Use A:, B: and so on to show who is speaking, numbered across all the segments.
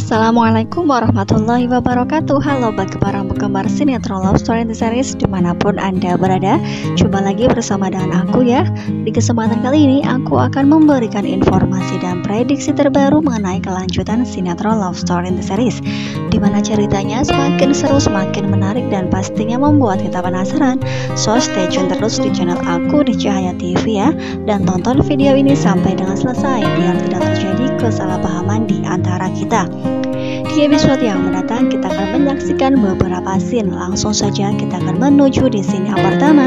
A: Assalamualaikum warahmatullahi wabarakatuh. Halo bagi para penggemar sinetron Love Story Series dimanapun Anda berada. Jumpa lagi bersama dengan aku ya. Di kesempatan kali ini aku akan memberikan informasi dan prediksi terbaru mengenai kelanjutan sinetron Love Story Series, dimana ceritanya semakin seru, semakin menarik, dan pastinya membuat kita penasaran. So stay tune terus di channel aku di Cahaya TV ya, dan tonton video ini sampai dengan selesai biar tidak terjadi kesalahpahaman di antara kita. Di episode yang mendatang kita akan menyaksikan beberapa scene. Langsung saja kita akan menuju di scene yang pertama.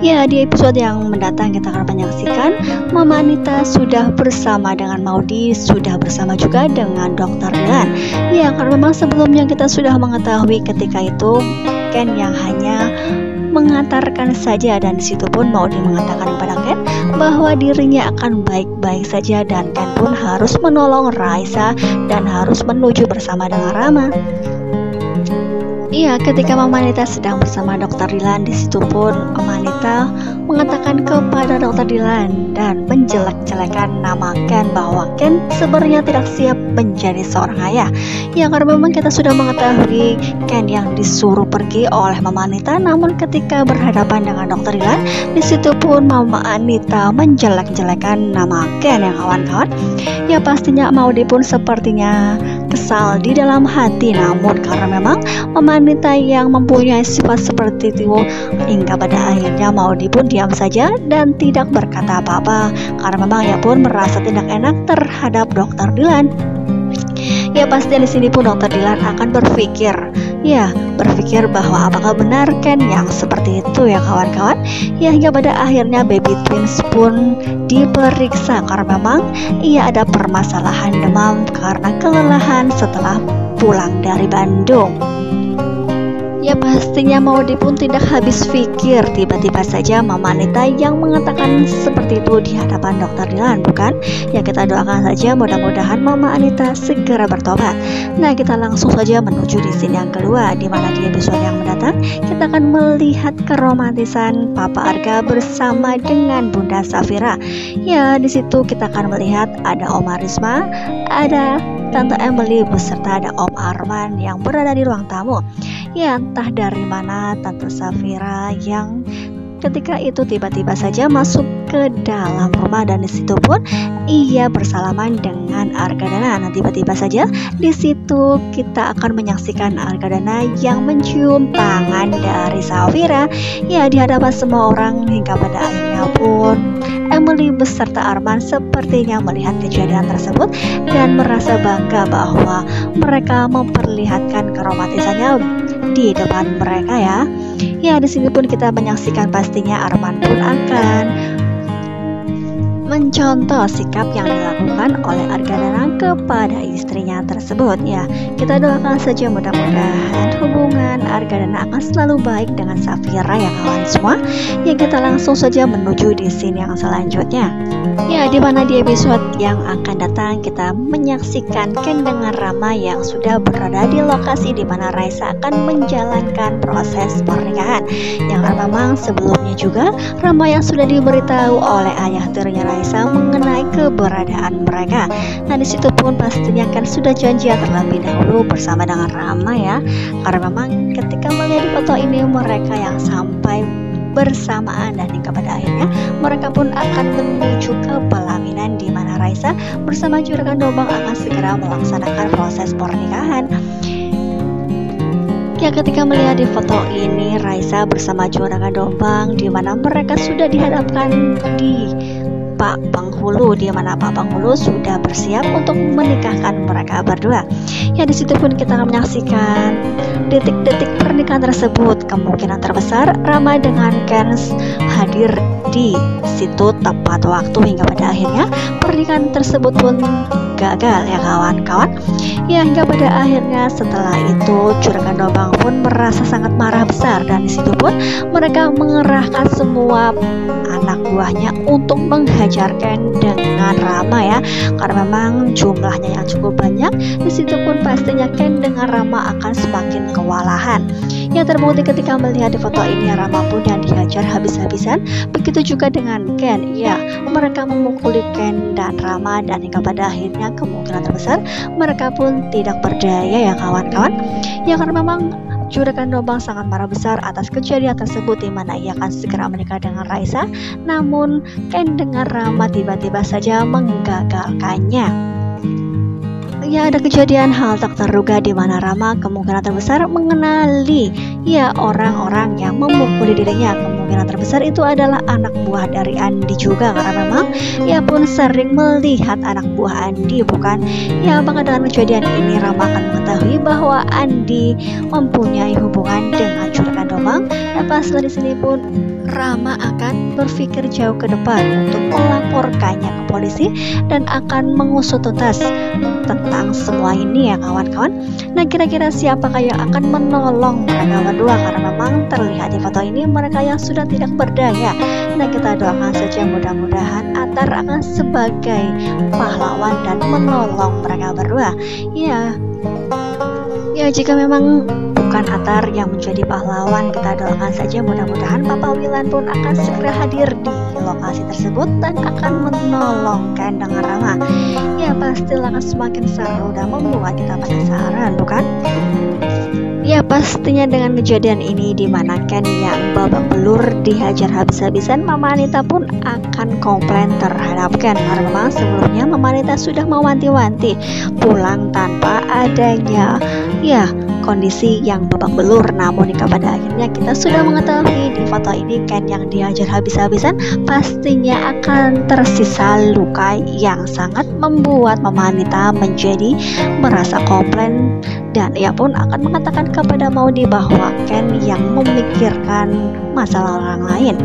A: Ya, di episode yang mendatang kita akan menyaksikan Mama Anita sudah bersama dengan Maudy, sudah bersama juga dengan Dr. Dilan. Ya, karena memang sebelumnya kita sudah mengetahui ketika itu Ken yang hanya mengantarkan saja, dan disitu pun Maudy mengatakan kepada Ken bahwa dirinya akan baik-baik saja, dan Ken pun harus menolong Raisa dan harus menuju bersama dengan Rama. Iya, ketika Mama Anita sedang bersama Dr. Dilan, disitu pun Mama Anita mengatakan kepada Dr. Dilan dan menjelek-jelekan nama Ken bahwa Ken sebenarnya tidak siap menjadi seorang ayah. Ya, karena memang kita sudah mengetahui Ken yang disuruh pergi oleh Mama Anita, namun ketika berhadapan dengan Dr. Dilan, disitu pun Mama Anita menjelek-jelekan nama Ken ya kawan-kawan. Ya, pastinya Maudy pun sepertinya kesal di dalam hati, namun karena memang Mama Anita yang mempunyai sifat seperti itu, hingga pada akhirnya Maudy pun diam saja dan tidak berkata apa-apa, karena memang ia pun merasa tidak enak terhadap Dr. Dilan. Ya, pasti di sini pun Dr. Dilan akan berpikir bahwa apakah benar Ken yang seperti itu ya kawan-kawan. Ya, hingga pada akhirnya baby twins pun diperiksa karena memang ia ada permasalahan demam karena kelelahan setelah pulang dari Bandung. Ya, pastinya Maudy pun tidak habis pikir, tiba-tiba saja Mama Anita yang mengatakan seperti itu di hadapan Dr. Dilan, bukan? Ya, kita doakan saja mudah-mudahan Mama Anita segera bertobat. Nah, kita langsung saja menuju di scene yang kedua, di mana di episode yang mendatang kita akan melihat keromantisan Papa Arga bersama dengan Bunda Safira. Ya, di situ kita akan melihat ada Oma Risma, ada Tante Emily beserta ada Om Arman yang berada di ruang tamu. Ya, entah dari mana Tante Safira yang ketika itu tiba-tiba saja masuk ke dalam rumah, dan disitu pun ia bersalaman dengan Argadana. Nah, tiba-tiba saja di situ kita akan menyaksikan Argadana yang mencium tangan dari Safira. Ya, di hadapan semua orang, hingga pada akhirnya pun Emily beserta Arman sepertinya melihat kejadian tersebut dan merasa bangga bahwa mereka memperlihatkan keromantisannya di depan mereka ya. Ya, di sini pun kita menyaksikan pastinya Arman pun akan mencontoh sikap yang dilakukan oleh Argadana kepada istrinya tersebut. Ya, kita doakan saja mudah-mudahan hubungan Argadana akan selalu baik dengan Safira ya kawan semua. Ya, kita langsung saja menuju di scene yang selanjutnya. Ya, di mana di episode yang akan datang kita menyaksikan Ken dengan Rama yang sudah berada di lokasi di mana Raisa akan menjalankan proses pernikahan. Yang memang sebelumnya juga Rama yang sudah diberitahu oleh ayah tirinya Raisa mengenai keberadaan mereka. Nah, di situ pun pastinya kan sudah janjian terlebih dahulu bersama dengan Rama ya. Karena memang ketika melihat di foto ini mereka yang sampai bersamaan, dan hingga pada akhirnya mereka pun akan menuju ke pelaminan di mana Raisa bersama Juragan Dombang akan segera melaksanakan proses pernikahan. Ya, ketika melihat di foto ini Raisa bersama Juragan Dombang di mana mereka sudah dihadapkan di Pak Penghulu, di mana Pak Penghulu sudah bersiap untuk menikahkan mereka berdua. Ya, di situ pun kita akan menyaksikan detik-detik pernikahan tersebut. Kemungkinan terbesar Rama dengan Ken hadir di situ tepat waktu, hingga pada akhirnya pernikahan tersebut pun gagal ya kawan-kawan. Ya, hingga pada akhirnya setelah itu Juragan Dombang pun merasa sangat marah besar, dan di situ pun mereka mengerahkan semua anak buahnya untuk menghajar Ken dengan Rama ya, karena memang jumlahnya yang cukup banyak. Di situ pun pastinya Ken dengan Rama akan semakin kewalahan. Yang terbukti ketika melihat di foto ini, Rama pun yang dihajar habis-habisan. Begitu juga dengan Ken. Ya, mereka memukuli Ken dan Rama, dan hingga pada akhirnya kemungkinan terbesar mereka pun tidak berdaya ya kawan-kawan. Ya, karena memang Juragan Dombang sangat marah besar atas kejadian tersebut, di mana ia akan segera menikah dengan Raisa. Namun Ken dengan Rama tiba-tiba saja menggagalkannya. Ya, ada kejadian hal tak terduga di mana Rama kemungkinan terbesar mengenali ya orang-orang yang memukuli dirinya. Kemungkinan terbesar itu adalah anak buah dari Andi juga, karena memang ia pun sering melihat anak buah Andi, bukan? Ya, maka dengan kejadian ini Rama akan mengetahui bahwa Andi mempunyai hubungan dengan Juragan Dombang, dan pas dari sini pun Rama akan berpikir jauh ke depan untuk melaporkannya ke polisi dan akan mengusut tuntas tentang semua ini ya kawan-kawan. Nah, kira-kira siapakah yang akan menolong mereka berdua, karena memang terlihat di foto ini mereka yang sudah tidak berdaya. Nah, kita doakan saja mudah-mudahan Atar akan sebagai pahlawan dan menolong mereka berdua. Ya, jika memang bukan Atar yang menjadi pahlawan, kita doakan saja mudah-mudahan Papa Wilan pun akan segera hadir di lokasi tersebut dan akan menolong Ken dengan Rama. Ya, pastilah akan semakin seru dan membuat kita penasaran, bukan? Ya, pastinya dengan kejadian ini di mana Ken yang babak belur dihajar habis-habisan, Mama Anita pun akan komplain terhadap Ken, karena memang sebelumnya Mama Anita sudah mewanti-wanti pulang tanpa adanya kondisi yang babak belur. Namun hingga pada akhirnya kita sudah mengetahui di foto ini Ken yang dihajar habis-habisan pastinya akan tersisa luka yang sangat membuat Mama Anita menjadi merasa komplain, dan ia pun akan mengatakan kepada Maudi bahwa Ken yang memikirkan masalah orang lain.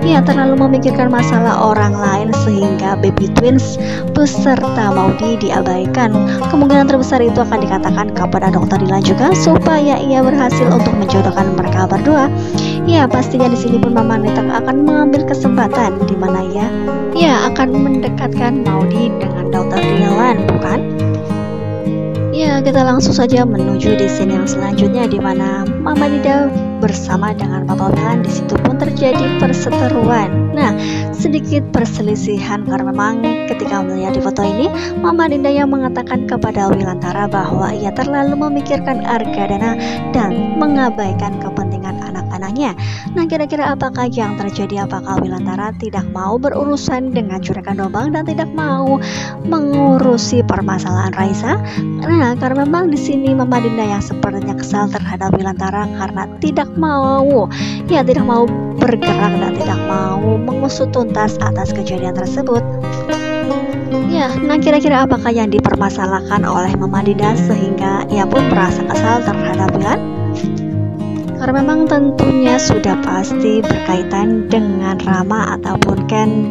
A: Ya, terlalu memikirkan masalah orang lain sehingga baby twins beserta Maudi diabaikan. Kemungkinan terbesar itu akan dikatakan kepada Dokter Dilan juga supaya ia berhasil untuk menjodohkan mereka berdua. Ya, pastinya di sini pun Mama Anita akan mengambil kesempatan di mana ia akan mendekatkan Maudi dengan Dokter Dilan, bukan? Ya, kita langsung saja menuju di scene yang selanjutnya di mana Mama Dinda bersama dengan Papa Wilan. Di situ pun terjadi perseteruan. Nah, sedikit perselisihan karena memang ketika melihat di foto ini Mama Dinda yang mengatakan kepada Wilantara bahwa ia terlalu memikirkan Argadana dan mengabaikan kepentingan anak-anaknya. Nah, kira-kira apakah yang terjadi? Apakah Wilantara tidak mau berurusan dengan Juragan Dombang dan tidak mau mengurusi permasalahan Raisa? Nah, karena memang di sini Mama Dinda yang sepertinya kesal terhadap Wilantara karena tidak mau bergerak dan tidak mau mengusut tuntas atas kejadian tersebut. Ya, nah kira-kira apakah yang dipermasalahkan oleh Mama Dinda sehingga ia pun merasa kesal terhadap Wilan? Karena memang tentunya sudah pasti berkaitan dengan Rama ataupun Ken.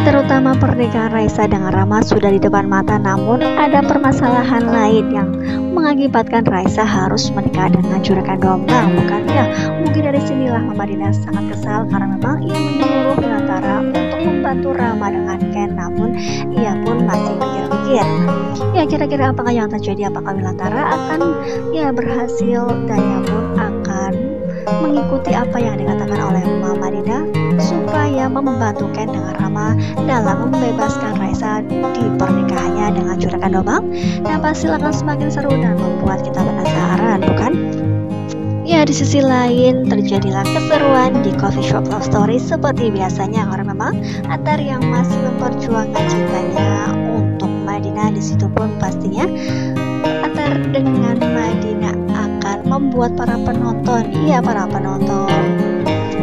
A: Terutama pernikahan Raisa dengan Rama sudah di depan mata, namun ada permasalahan lain yang mengakibatkan Raisa harus menikah dengan Juragan Dombang, bukan ya? Mungkin dari sinilah Mama Dinda sangat kesal karena memang ia menyuruh Wilantara untuk membantu Rama dengan Ken, namun ia pun masih pikir-pikir. Ya, kira-kira apakah yang terjadi? Apakah Wilantara akan berhasil dan ia pun akan mengikuti apa yang dikatakan oleh Mama Dinda supaya membantu Ken dengan Rama dalam membebaskan Raisa di pernikahannya dengan Juragan Dombang? Dan pasti akan semakin seru dan membuat kita penasaran, bukan? Ya, di sisi lain terjadilah keseruan di coffee shop love story seperti biasanya, karena memang Atar yang masih memperjuangkan cintanya untuk Madina. Di situ pun pastinya Atar dengan Madina akan membuat para penonton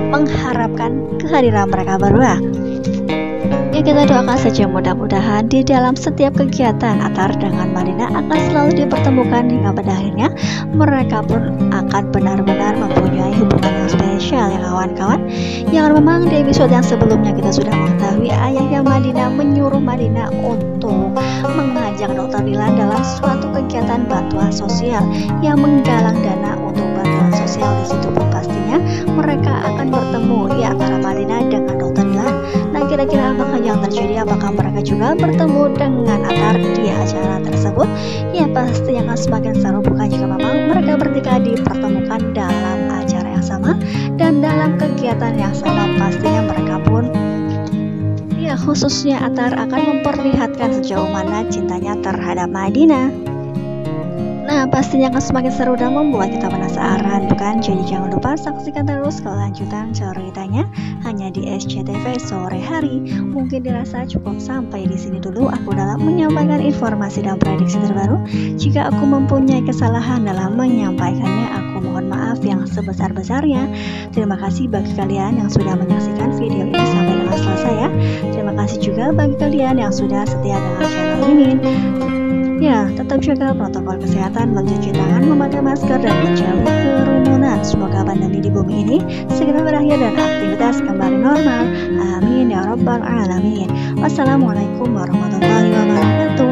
A: mengharapkan kehadiran mereka berdua. Ya, kita doakan saja mudah-mudahan di dalam setiap kegiatan Atar dengan Madina akan selalu dipertemukan hingga pada akhirnya mereka pun akan benar-benar mempunyai hubungan yang spesial ya kawan-kawan. Yang memang di episode yang sebelumnya kita sudah mengetahui ayahnya Madina menyuruh Madina untuk mengajak Dokter Dilan dalam suatu kegiatan bantuan sosial yang menggalang dana untuk bantuan sosial. Di situ pun pastinya mereka akan bertemu antara Madina dengan Dokter Dilan. Nah, kira-kira apakah yang terjadi? Apakah mereka juga bertemu dengan Atar di acara tersebut? pastinya akan semakin seru bukan jika memang mereka bertiga dipertemukan dalam acara yang sama dan dalam kegiatan yang sama. Pastinya mereka pun khususnya Atar akan memperlihatkan sejauh mana cintanya terhadap Madinah. Nah, pastinya akan semakin seru dan membuat kita penasaran, bukan? Jadi jangan lupa saksikan terus kelanjutan ceritanya hanya di SCTV sore hari. Mungkin dirasa cukup sampai di sini dulu aku dalam menyampaikan informasi dan prediksi terbaru. Jika aku mempunyai kesalahan dalam menyampaikannya, aku mohon maaf yang sebesar-besarnya. Terima kasih bagi kalian yang sudah menyaksikan video ini sampai dengan selesai ya. Terima kasih juga bagi kalian yang sudah setia dengan channel ini. Ya, tetap jaga protokol kesehatan, mencuci tangan, memakai masker, dan menjauhi kerumunan. Semoga pandemi di bumi ini segera berakhir dan aktivitas kembali normal. Amin ya rabbal alamin. Wassalamualaikum warahmatullahi wabarakatuh.